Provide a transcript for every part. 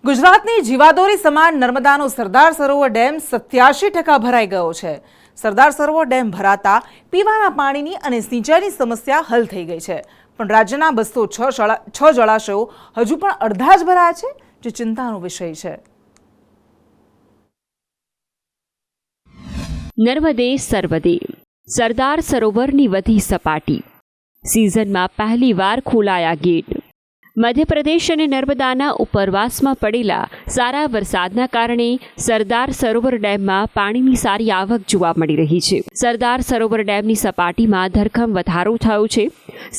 ગુજરાતની જીવાદોરી સમાન નર્મદાનો સરદાર સરોવર ડેમ 87% ભરાઈ ગયો છે। સરદાર સરોવર ડેમ ભરાતા પીવાના પાણીની અને સિંચાઈની સમસ્યા હલ થઈ ગઈ છે, પણ રાજ્યના 206 જળાશયો હજુ પણ અડધા જ ભરાયા છે, જે ચિંતાનો વિષય છે। નર્મદે સર્વદે સરદાર સરોવરની વધી સપાટી। સિઝનમાં પહેલીવાર ખોલાયા ગેટ। મધ્યપ્રદેશ અને નર્મદાના ઉપરવાસમાં પડેલા સારા વરસાદના કારણે સરદાર સરોવર ડેમમાં પાણીની સારી આવક જોવા મળી રહી છે। સરદાર સરોવર ડેમની સપાટીમાં ધરખમ વધારો થયો છે।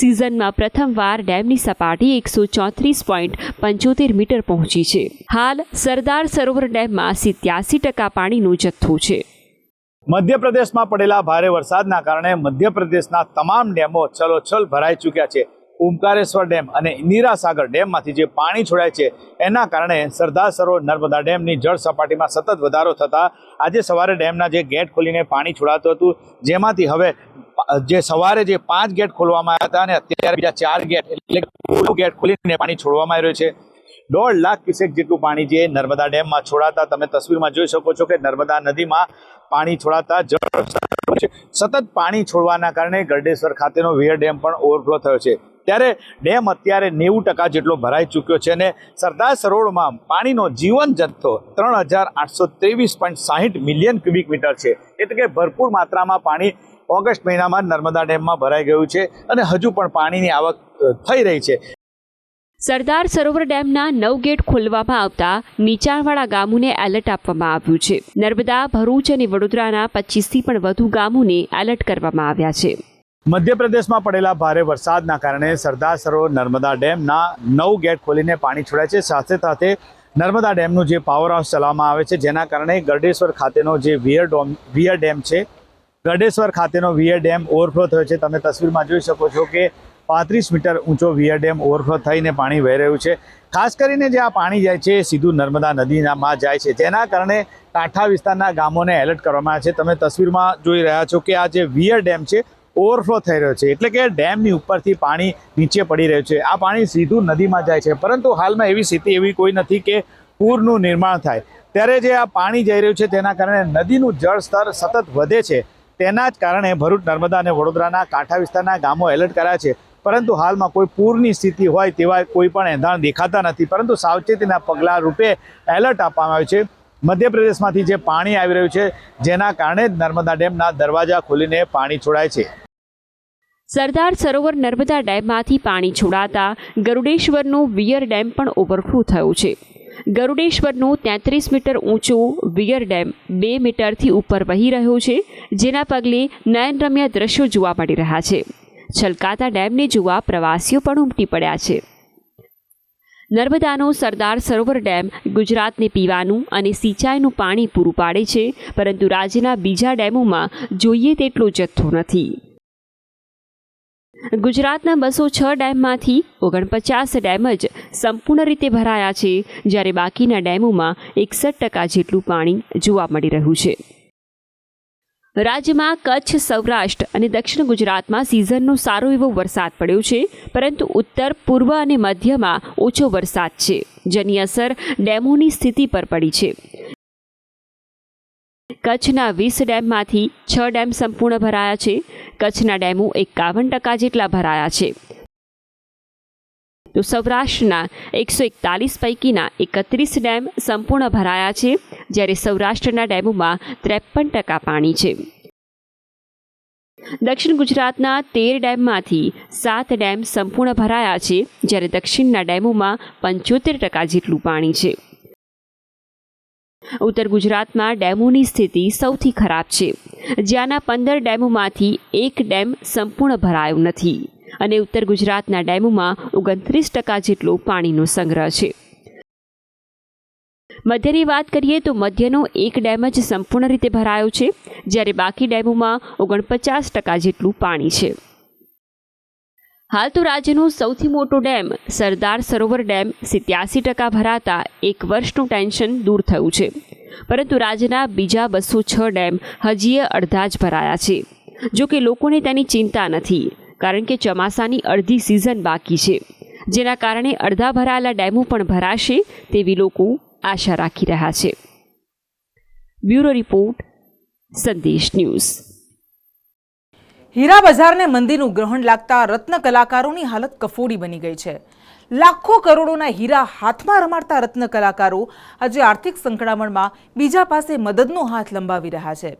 સિઝનમાં પ્રથમવાર ડેમની સપાટી 134.75 મીટર પહોંચી છે। હાલ સરદાર સરોવર ડેમમાં 87% પાણીનો જથ્થો છે। મધ્યપ્રદેશમાં પડેલા ભારે વરસાદના કારણે મધ્યપ્રદેશના તમામ ડેમો છલોછલ ભરાઈ ચૂક્યા છે। ઓમકારેશ્વર ડેમ અને ઇન્દિરા સાગર ડેમમાંથી જે પાણી છોડાય છે એના કારણે સરદાર સરોવર નર્મદા ડેમની જળ સપાટીમાં સતત વધારો થતાં આજે સવારે ડેમના જે ગેટ ખોલીને પાણી છોડાતું હતું, જેમાંથી હવે જે સવારે જે 5 ગેટ ખોલવામાં આવ્યા હતા અને અત્યારે બીજા 4 ગેટ એટલે ગેટ ખોલીને પાણી છોડવામાં આવી રહ્યું છે। 1.5 લાખ ક્યુસેક જેટલું પાણી જે નર્મદા ડેમમાં છોડાતા તમે તસવીરમાં જોઈ શકો છો કે નર્મદા નદીમાં પાણી છોડાતા જળ સતત પાણી છોડવાના કારણે ગરડેશ્વર ખાતેનો વિયર ડેમ પણ ઓવરફ્લો થયો છે। ત્યારે ડેમ અત્યારે 90% જેટલો ભરાઈ ચૂક્યો છે અને સરદાર સરોવરમાં પાણીનો જીવન જથ્થો 3823.60 મિલિયન ક્યુબિક મીટર છે, એટલે કે ભરપૂર માત્રામાં પાણી ઓગસ્ટ મહિનામાં નર્મદા ડેમમાં ભરાઈ ગયું છે અને હજુ પણ પાણીની આવક થઈ રહી છે। સરદાર સરોવર ડેમના 9 ગેટ ખોલવામાં આવતા નીચાણવાળા ગામોને એલર્ટ આપવામાં આવ્યું છે। નર્મદા, ભરૂચ અને વડોદરાના 25થી પણ વધુ ગામોને એલર્ટ કરવામાં આવ્યા છે। મધ્યપ્રદેશમાં પડેલા ભારે વરસાદના કારણે સરદાર સરોવર નર્મદા ડેમના 9 ગેટ ખોલીને પાણી છોડાય છે। સાથે સાથે નર્મદા ડેમનું જે પાવર હાઉસ ચલાવવામાં આવે છે, જેના કારણે ગરડેશ્વર ખાતેનો જે વિયર ડેમ છે, ગરડેશ્વર ખાતેનો વિયર ડેમ ઓવરફ્લો થયો છે। તમે તસવીરમાં જોઈ શકો છો કે 35 મીટર ઊંચો વિયર ડેમ ઓવરફ્લો થઈને પાણી વહી રહ્યું છે। ખાસ કરીને જે આ પાણી જાય છે એ સીધું નર્મદા નદીમાં જાય છે, જેના કારણે કાંઠા વિસ્તારના ગામોને એલર્ટ કરવામાં આવે છે। તમે તસવીરમાં જોઈ રહ્યા છો કે આ જે વિયર ડેમ છે ઓવરફ્લો થઈ રહ્યો છે, એટલે કે ડેમની ઉપરથી પાણી નીચે પડી રહ્યું છે। આ પાણી સીધું નદીમાં જાય છે, પરંતુ હાલમાં એવી સ્થિતિ એવી કોઈ નથી કે પૂરનું નિર્માણ થાય। ત્યારે જે આ પાણી જઈ રહ્યું છે તેના કારણે નદીનું જળસ્તર સતત વધે છે। તેના જ કારણે ભરૂચ, નર્મદા અને વડોદરાના કાંઠા વિસ્તારના ગામો એલર્ટ કરાયા છે, પરંતુ હાલમાં કોઈ પૂરની સ્થિતિ હોય તેવા કોઈ પણ એંધાણ દેખાતા નથી, પરંતુ સાવચેતીના પગલાં રૂપે એલર્ટ આપવામાં આવ્યું છે। મધ્યપ્રદેશમાંથી જે પાણી આવી રહ્યું છે જેના કારણે જ નર્મદા ડેમના દરવાજા ખોલીને પાણી છોડાય છે। સરદાર સરોવર નર્મદા ડેમમાંથી પાણી છોડાતા ગરુડેશ્વરનો વિયર ડેમ પણ ઓવરફ્લો થયો છે। ગરુડેશ્વરનો 33 મીટર ઊંચો વિયર ડેમ 2 મીટરથી ઉપર વહી રહ્યો છે, જેના પગલે નયનરમ્ય દ્રશ્યો જોવા મળી રહ્યા છે। છલકાતા ડેમને જોવા પ્રવાસીઓ પણ ઉમટી પડ્યા છે। નર્મદાનો સરદાર સરોવર ડેમ ગુજરાતને પીવાનું અને સિંચાઈનું પાણી પૂરું પાડે છે, પરંતુ રાજ્યના બીજા ડેમોમાં જોઈએ તેટલો જથ્થો નથી। ગુજરાતના 206 ડેમમાંથી 49 ડેમ જ સંપૂર્ણ રીતે ભરાયા છે, જ્યારે બાકીના ડેમોમાં 61% જેટલું પાણી જોવા મળી રહ્યું છે। રાજ્યમાં કચ્છ, સૌરાષ્ટ્ર અને દક્ષિણ ગુજરાતમાં સિઝનનો સારો એવો વરસાદ પડ્યો છે, પરંતુ ઉત્તર, પૂર્વ અને મધ્યમાં ઓછો વરસાદ છે, જેની અસર ડેમોની સ્થિતિ પર પડી છે। કચ્છના 20 ડેમમાંથી 6 ડેમ સંપૂર્ણ ભરાયા છે। કચ્છના ડેમો 51% જેટલા ભરાયા છે, તો સૌરાષ્ટ્રના 141 પૈકીના 31 ડેમ સંપૂર્ણ ભરાયા છે, જ્યારે સૌરાષ્ટ્રના ડેમોમાં 53% પાણી છે। દક્ષિણ ગુજરાતના 13 ડેમમાંથી 7 ડેમ સંપૂર્ણ ભરાયા છે, જ્યારે દક્ષિણના ડેમોમાં 75% જેટલું પાણી છે। ઉત્તર ગુજરાતમાં ડેમોની સ્થિતિ સૌથી ખરાબ છે, જ્યાંના 15 ડેમોમાંથી 1 ડેમ સંપૂર્ણ ભરાયો નથી અને ઉત્તર ગુજરાતના ડેમોમાં 29% જેટલો પાણીનો સંગ્રહ છે। મધ્યની વાત કરીએ તો મધ્યનો 1 ડેમ જ સંપૂર્ણ રીતે ભરાયો છે, જ્યારે બાકી ડેમોમાં 49% જેટલું પાણી છે। હાલ તો રાજ્યનો સૌથી મોટો ડેમ સરદાર સરોવર ડેમ 87% ભરાતા 1 વર્ષનું ટેન્શન દૂર થયું છે, પરંતુ રાજ્યના બીજા 206 ડેમ હજીએ અડધા જ ભરાયા છે। જો કે લોકોને તેની ચિંતા નથી, કારણ કે ચોમાસાની અડધી સિઝન બાકી છે। જેના કારણે અડધા ભરાયેલા ડેમો પણ ભરાશે તેવી લોકો આશા રાખી રહ્યા છે. બ્યુરો રિપોર્ટ, સંદેશ ન્યૂઝ. હીરા બજારને મંદીનું ગ્રહણ લાગતા રત્ન કલાકારોની હાલત કફોડી બની ગઈ છે. લાખો કરોડોના હીરા હાથમાં રમાડતા રત્ન કલાકારો આજે આર્થિક સંકળામણમાં બીજા પાસે મદદનો હાથ લંબાવી રહ્યા છે.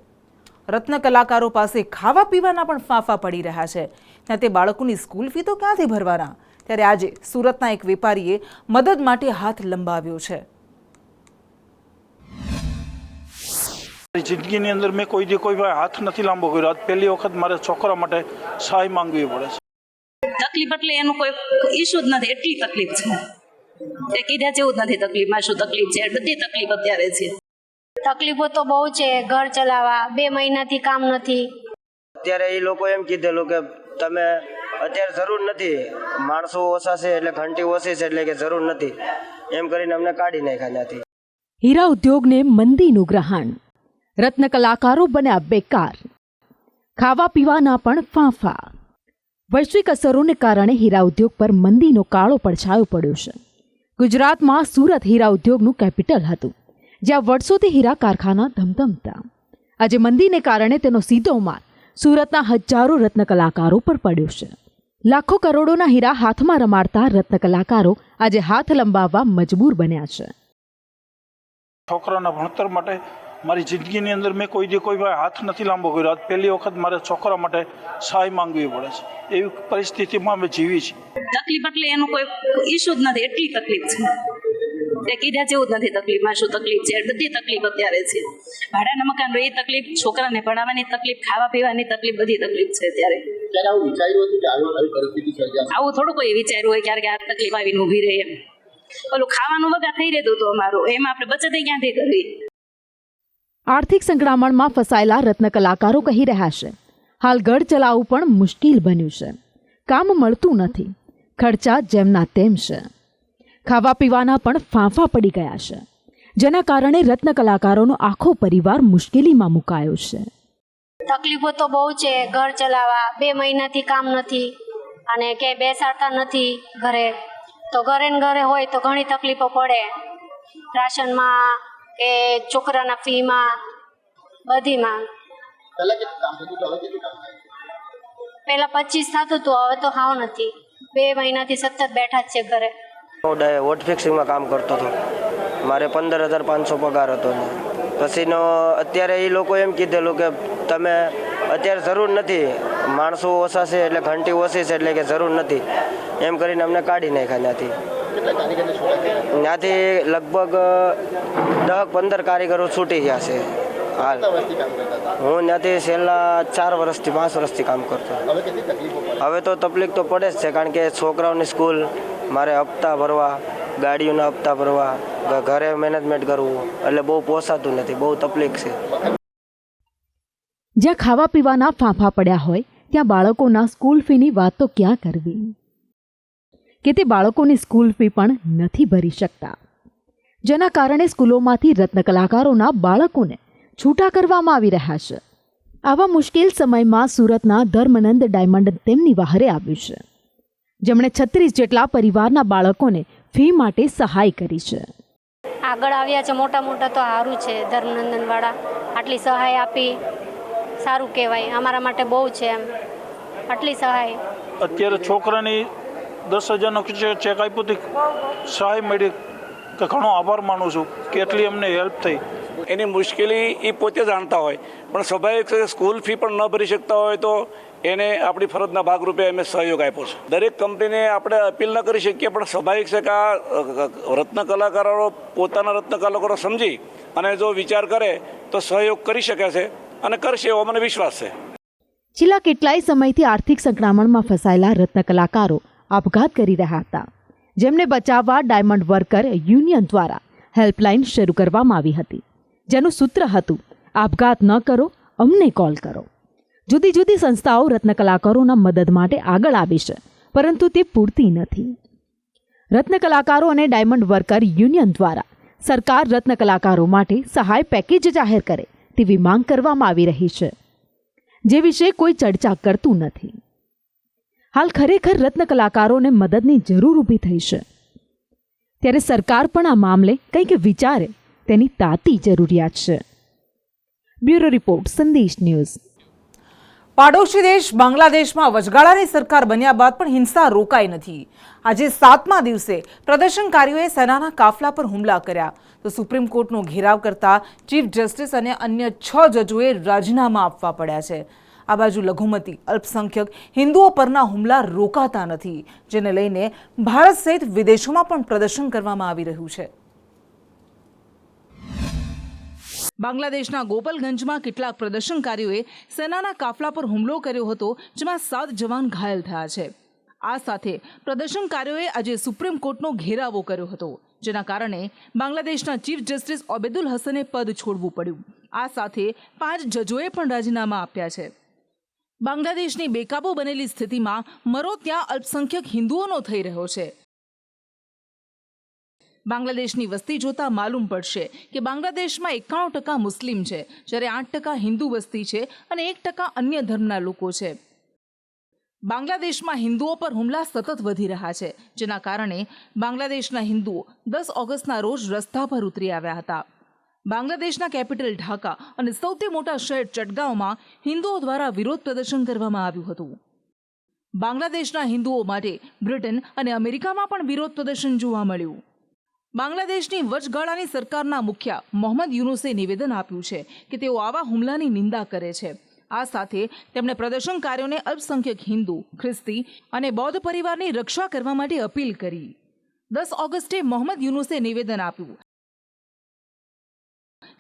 રત્ન કલાકારો પાસે ખાવા પીવાના પણ ફાંફા પડી રહ્યા છે. ત્યાં તે બાળકોની સ્કૂલ ફી તો ક્યાંથી ભરવાના? ત્યારે આજે સુરતના એક વેપારીએ મદદ માટે હાથ લંબાવ્યો છે. જિંદગીની અંદર મેં કોઈ હાથ નથી લાંબો કર્યો. આજ પહેલી વખત મારે છોકરા માટે સહાય માંગવી પડે છે. તકલીફ એટલે એનું કોઈ ઇશ્યુ જ નથી, એટલી તકલીફ છે. એ કીધા જેવું જ નથી. તકલીફમાં શું તકલીફ છે? બધી તકલીફ અત્યારે છે. તકલીફો તો બહુ છે. ઘર ચલાવવા 2 મહિનાથી કામ નથી. અત્યારે એ લોકો એમ કીધેલું કે તમે અત્યારે જરૂર નથી, માણસો ઓછા છે એટલે ઘંટી ઓછી છે એટલે કે જરૂર નથી, એમ કરીને અમને કાઢી નાખ્યા નથી. હીરા ઉદ્યોગને મંદીનું ગ્રહણ, રત્ન કલાકારો બન્યા બેકાર, ખાવા પીવાના પણ ફાંફા. વૈશ્વિક અસરોને કારણે હીરા ઉદ્યોગ પર મંદીનો કાળો પડછાયો પડ્યો છે. ગુજરાતમાં સુરત હીરા ઉદ્યોગનું કેપિટલ હતું, જ્યાં વર્ષોથી હીરા કારખાના ધમધમતા. આજે મંદીને કારણે તેનો સીધો માર સુરતના હજારો રત્ન કલાકારો પર પડ્યો છે. લાખો કરોડોના હીરા હાથમાં રમાડતા રત્ન કલાકારો આજે હાથ લંબાવવા મજબૂર બન્યા છે. છોકરાના ભણતર માટે મારી જિંદગીની અંદર મેં કોઈ હાથ નથી લાંબો કર્યો. આજ પહેલી વખત મારે છોકરા માટે સહાય માંગવી પડે છે. એવી પરિસ્થિતિમાં અમે જીવી છીએ. તકલીફ એટલે એનું કોઈ ઇશ્યુ જ નથી, એટલી તકલીફ છે. એ કીધા જેવું જ નથી. તકલીફમાં શું તકલીફ છે? બધી તકલીફ અત્યારે છે. ભાડાના મકાન એ તકલીફ, છોકરાને ભણાવવાની તકલીફ, ખાવા પીવાની તકલીફ, બધી તકલીફ છે અત્યારે. આવું થોડું કોઈ વિચાર્યું હોય ક્યારેક આ તકલીફ આવીને ઊભી રહે એમ. ઓલું ખાવાનું વગર થઈ રહેતું હતું અમારું, એમાં આપણે બચત ક્યાંથી કરવી? આર્થિક સંકળામણમાં ફસાયેલા રત્ન કલાકારો કહી રહ્યા છે, હાલ ઘર ચલાવવું પણ મુશ્કેલ બન્યું છે. કામ મળતું નથી, ખર્ચા જેમના તેમ છે, ખાવા પીવાના પણ ફાંફા પડી ગયા છે, જેના કારણે રત્ન કલાકારોનો આખો પરિવાર મુશ્કેલીમાં મુકાયો છે. તકલીફો તો બહુ છે. ઘર ચલાવવા 2 મહિનાથી કામ નથી અને ક્યાંય બેસાડતા નથી ઘરે. તો ઘરે ને ઘરે હોય તો ઘણી તકલીફો પડે, રાશનમાં કે છોકરાના ફીમાં, બધીમાં. પહેલા 25 થતું હતું, હવે તો હાવ નથી. 2 મહિનાથી સતત બેઠા જ છે ઘરે. હું વોટ ફિક્સિંગમાં કામ કરતો હતો. મારે 15,500 પગાર હતો. પછીનો અત્યારે એ લોકો એમ કીધેલું કે તમે અત્યારે જરૂર નથી, માણસો ઓછા છે એટલે ઘંટી ઓછી છે એટલે કે જરૂર નથી, એમ કરીને અમને કાઢી નાખ્યા ત્યાંથી. લગભગ 10-15 કારીગરો છૂટી ગયા છે હાલ. હું ત્યાંથી છેલ્લા 4 વર્ષથી 5 વર્ષથી કામ કરતો. હવે તો તકલીફ તો પડે જ છે, કારણ કે છોકરાઓની સ્કૂલ, મારે હપ્તા ભરવા, ગાડીઓના હપ્તા ભરવા, ઘરે મેનેજમેન્ટ કરવું, એટલે બહુ પોસાતું નથી, બહુ તકલીફ છે. જ્યાં ખાવા પીવાના ફાંફા પડ્યા હોય ત્યાં બાળકોના સ્કૂલ ફીની વાત તો ક્યાં કરવી, કે તે બાળકોની સ્કૂલ ફી પણ નથી ભરી શકતા, જેના કારણે સ્કૂલોમાંથી રત્ન કલાકારોના બાળકોને છૂટા કરવામાં આવી રહ્યા છે. આવા મુશ્કેલ સમયમાં સુરતના ધર્મનંદ ડાયમંડ તેમની વહારે આવ્યું છે, જેમણે 36 જેટલા પરિવારના બાળકોને ફી માટે સહાય કરી છે. આગળ આવ્યા છે મોટા મોટા, તો સારું છે. ધર્મનંદનવાળા આટલી સહાય આપી, સારું કહેવાય. અમારા માટે બહુ છે એમ આટલી સહાય. અત્યારે છોકરાની 10,000નો ચેક આપ્યો તો સહાય મળી, કે ઘણો આભાર માનું છું કે એટલી અમને હેલ્પ થઈ. એની મુશ્કેલી એ પોતે જાણતા હોય, પણ સ્વાભાવિક છે સ્કૂલ ફી પણ ન ભરી શકતા હોય તો એને આપણી ફરજના ભાગરૂપે અમે સહયોગ આપ્યો છે. દરેક કંપનીને આપણે અપીલ ન કરી શકીએ, પણ સ્વાભાવિક છે કે આ રત્ન કલાકારો પોતાના રત્ન કલાકારો સમજી અને જો વિચાર કરે તો સહયોગ કરી શકે છે અને કરશે એવો મને વિશ્વાસ છે. છેલ્લા કેટલાય સમયથી આર્થિક સંકળામણમાં ફસાયેલા રત્ન કલાકારો આપઘાત કરી રહ્યા હતા, જેમને બચાવવા ડાયમંડ વર્કર યુનિયન દ્વારા હેલ્પલાઇન શરૂ કરવામાં આવી હતી, જેનું સૂત્ર હતું, આપઘાત ન કરો, અમને કોલ કરો. જુદી જુદી સંસ્થાઓ રત્ન કલાકારોના મદદ માટે આગળ આવી છે, પરંતુ તે પૂરતી નથી. રત્ન કલાકારો અને ડાયમંડ વર્કર યુનિયન દ્વારા સરકાર રત્ન કલાકારો માટે સહાય પેકેજ જાહેર કરે તેવી માંગ કરવામાં આવી રહી છે, જે વિશે કોઈ ચર્ચા કરતું નથી. હાલ ખરેખર રત્ન કલાકારોને મદદની જરૂર ઊભી થઈ છે, ત્યારે સરકાર પણ આ મામલે કંઈક વિચારે તેની તાતી જરૂરિયાત છે. બ્યુરો રિપોર્ટ, સંદેશ ન્યૂઝ. પાડોશી દેશ બાંગ્લાદેશમાં વચગાળાની સરકાર બન્યા બાદ પણ હિંસા રોકાઈ નથી. આજે 7મા દિવસે પ્રદર્શનકારીઓએ સેનાના કાફલા પર હુમલા કર્યા તો સુપ્રીમ કોર્ટનો ઘેરાવ કરતા ચીફ જસ્ટિસ અને અન્ય 6 જજોએ રાજીનામા આપવા પડ્યા છે. આ બાજુ લઘુમતી અલ્પસંખ્યક હિન્દુઓ પરના હુમલા રોકાતા નથી, જેને લઈને ભારત સહિત વિદેશોમાં પણ પ્રદર્શન કરવામાં આવી રહ્યું છે. બાંગ્લાદેશના ગોપાલગંજમાં કેટલાક પ્રદર્શનકારીઓએ સેનાના કાફલા પર હુમલો કર્યો હતો, જેમાં 7 જવાન ઘાયલ થયા છે. આ સાથે પ્રદર્શનકારીઓએ આજે સુપ્રીમ કોર્ટનો ઘેરાવો કર્યો હતો, જેના કારણે બાંગ્લાદેશના ચીફ જસ્ટિસ ઓબેદુલ હસને પદ છોડવું પડ્યું. આ સાથે 5 જજોએ પણ રાજીનામા આપ્યા છે. બાંગ્લાદેશની બેકાબૂ બનેલી સ્થિતિમાં મરો ત્યાં અલ્પસંખ્યક હિન્દુઓનો થઈ રહ્યો છે. બાંગ્લાદેશની વસ્તી જોતા માલુમ પડશે કે બાંગ્લાદેશમાં 91% મુસ્લિમ છે, જ્યારે 8% હિન્દુ વસ્તી છે અને 1% અન્ય ધર્મના લોકો છે. બાંગ્લાદેશમાં હિન્દુઓ પર હુમલા સતત વધી રહ્યા છે, જેના કારણે બાંગ્લાદેશના હિન્દુઓ 10 ઓગસ્ટના રોજ રસ્તા પર ઉતરી આવ્યા હતા. બાંગ્લાદેશના કેપિટલ ઢાકા અને સૌથી મોટા શહેર ચટગાંવમાં હિન્દુઓ દ્વારા વિરોધ પ્રદર્શન કરવામાં આવ્યું હતું. બાંગ્લાદેશના હિન્દુઓ માટે બ્રિટન અને અમેરિકામાં પણ વિરોધ પ્રદર્શન જોવા મળ્યું. બાંગ્લાદેશની વચગાળાની સરકારના મુખિયા મોહમ્મદ યુનુસે નિવેદન આપ્યું છે કે તેઓ આવા હુમલાની નિંદા કરે છે. આ સાથે તેમણે પ્રદર્શનકારીઓને અલ્પસંખ્યક હિન્દુ, ખ્રિસ્તી અને બૌદ્ધ પરિવારની રક્ષા કરવા માટે અપીલ કરી. 10 ઓગસ્ટે મોહમ્મદ યુનુસે નિવેદન આપ્યું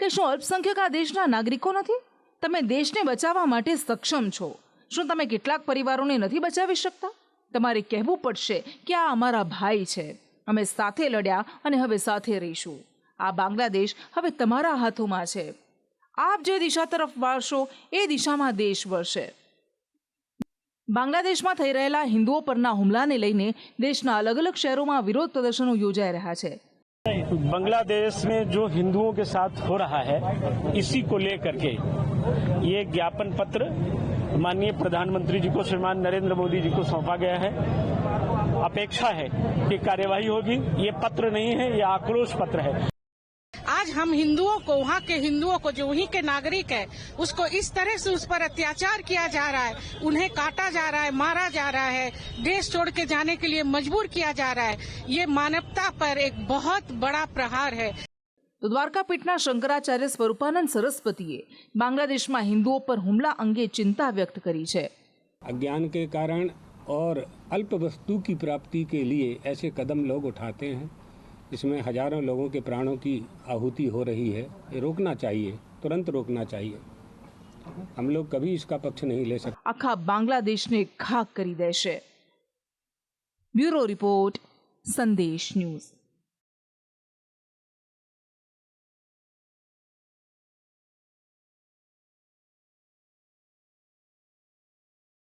કે શું અલ્પસંખ્યક આ દેશના નાગરિકો નથી? તમે દેશને બચાવવા માટે સક્ષમ છો. શું તમે કેટલાક પરિવારોને નથી બચાવી શકતા? તમારે કહેવું પડશે કે આ અમારા ભાઈ છે, અમે સાથે લડ્યા અને હવે સાથે રહીશું. આ બાંગ્લાદેશ હવે તમારા હાથોમાં છે. આપ જે દિશા તરફ વાળશો એ દિશામાં દેશ વળશે. બાંગ્લાદેશમાં થઈ રહેલા હિન્દુઓ પરના હુમલાને લઈને દેશના અલગ અલગ શહેરોમાં વિરોધ પ્રદર્શનો યોજાઈ રહ્યા છે. बांग्लादेश में जो हिंदुओं के साथ हो रहा है, इसी को लेकर के ये ज्ञापन पत्र माननीय प्रधानमंत्री जी को, श्रीमान नरेंद्र मोदी जी को सौंपा गया है. अपेक्षा है कि कार्यवाही होगी. ये पत्र नहीं है, ये आक्रोश पत्र है. आज हम हिंदुओं को, वहाँ के हिंदुओं को जो वहीं के नागरिक है, उसको इस तरह से उस पर अत्याचार किया जा रहा है, उन्हें काटा जा रहा है, मारा जा रहा है, देश छोड़ के जाने के लिए मजबूर किया जा रहा है. ये मानवता पर एक बहुत बड़ा प्रहार है. તો દ્વારકાપીઠના શંકરાચાર્ય સ્વરૂપાનંદ સરસ્વતીએ બાંગ્લાદેશમાં હિન્દુઓ પર હુમલા અંગે ચિંતા વ્યક્ત કરી છે. अज्ञान के कारण और अल्प वस्तु की प्राप्ति के लिए ऐसे कदम लोग उठाते हैं, इसमें हजारों लोगों के प्राणों की आहुति हो रही है. ये रोकना चाहिए, तुरंत रोकना चाहिए. हम लोग कभी इसका पक्ष नहीं ले सकते. આખા બાંગ્લાદેશને ખાક કરી દેશે. બ્યુરો રિપોર્ટ, સંદેશ ન્યૂઝ.